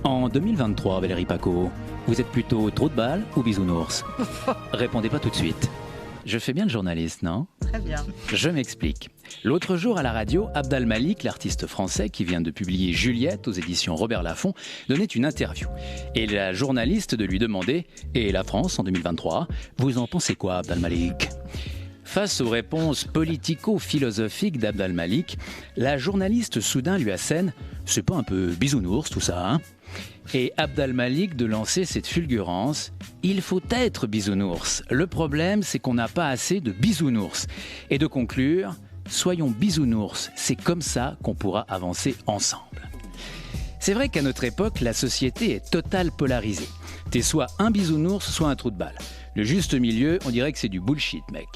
En 2023, Valérie Paco, vous êtes plutôt trou de balle ou bisounours? Répondez pas tout de suite. Je fais bien le journaliste, non? Très bien. Je m'explique. L'autre jour à la radio, Abd al-Malik, l'artiste français qui vient de publier Juliette aux éditions Robert Laffont, donnait une interview. Et la journaliste de lui demander « Et la France en 2023, vous en pensez quoi, Abd al-Malik ?» Face aux réponses politico-philosophiques d'Abd al-Malik, la journaliste soudain lui assène « C'est pas un peu bisounours tout ça, hein ?» Et Abd al-Malik de lancer cette fulgurance « Il faut être bisounours. Le problème, c'est qu'on n'a pas assez de bisounours. » Et de conclure « Soyons bisounours, c'est comme ça qu'on pourra avancer ensemble. » C'est vrai qu'à notre époque, la société est totale polarisée. T'es soit un bisounours, soit un trou de balle. Le juste milieu, on dirait que c'est du bullshit, mec.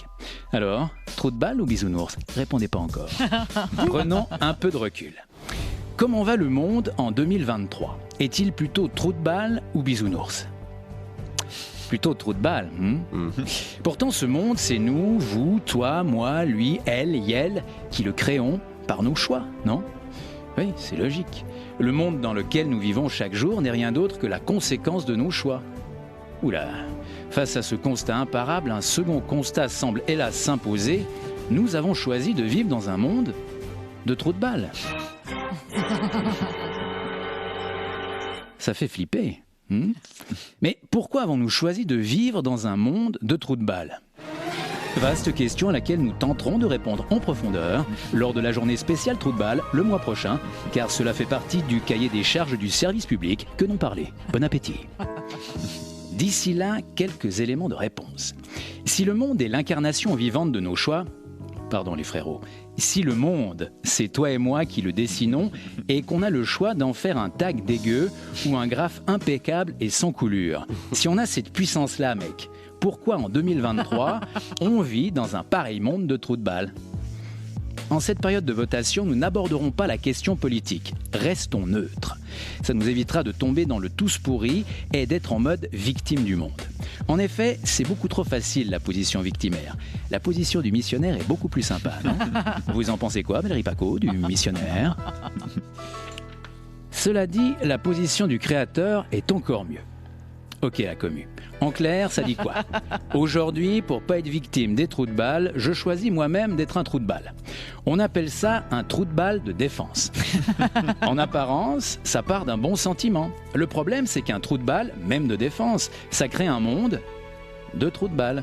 Alors, trou de balle ou bisounours? Répondez pas encore. Prenons un peu de recul. Comment va le monde en 2023? Est-il plutôt trou de balle ou bisounours? Plutôt trou de balle. Pourtant, ce monde, c'est nous, vous, toi, moi, lui, elle, yel, qui le créons par nos choix, non? Oui, c'est logique. Le monde dans lequel nous vivons chaque jour n'est rien d'autre que la conséquence de nos choix. Oula, face à ce constat imparable, un second constat semble hélas s'imposer. Nous avons choisi de vivre dans un monde de trous de balles. Ça fait flipper. Mais pourquoi avons-nous choisi de vivre dans un monde de trous de balles? Vaste question à laquelle nous tenterons de répondre en profondeur lors de la journée spéciale trou de balle le mois prochain, car cela fait partie du cahier des charges du service public que n'ont parlé. Bon appétit. D'ici là, quelques éléments de réponse. Si le monde est l'incarnation vivante de nos choix, pardon les frérots, si le monde, c'est toi et moi qui le dessinons et qu'on a le choix d'en faire un tag dégueu ou un graphe impeccable et sans coulure, si on a cette puissance-là, mec, pourquoi en 2023, on vit dans un pareil monde de trous de balle? En cette période de votation, nous n'aborderons pas la question politique. Restons neutres. Ça nous évitera de tomber dans le tous pourri et d'être en mode victime du monde. En effet, c'est beaucoup trop facile la position victimaire. La position du missionnaire est beaucoup plus sympa, non? Vous en pensez quoi, Valérie Paco, du missionnaire? Cela dit, la position du créateur est encore mieux. Ok, la commu. En clair, ça dit quoi? Aujourd'hui, pour pas être victime des trous de balles, je choisis moi-même d'être un trou de balle. On appelle ça un trou de balle de défense. En apparence, ça part d'un bon sentiment. Le problème, c'est qu'un trou de balle, même de défense, ça crée un monde de trous de balles.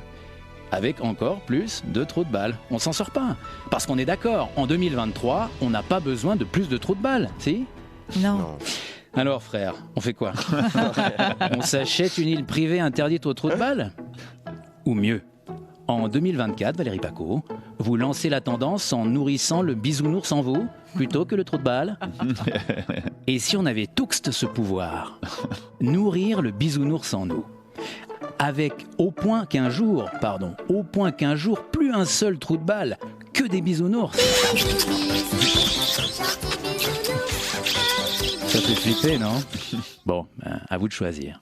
Avec encore plus de trous de balles. On s'en sort pas. Parce qu'on est d'accord, en 2023, on n'a pas besoin de plus de trous de balles, si? Non. Alors frère, on fait quoi? On s'achète une île privée interdite aux trous de balles? Ou mieux, en 2024, Valérie Paco, vous lancez la tendance en nourrissant le bisounours en vous, plutôt que le trou de balle? Et si on avait tous ce pouvoir, nourrir le bisounours en nous, avec au point qu'un jour, plus un seul trou de balle que des bisounours. Ça fait flipper, non? Bon, à vous de choisir.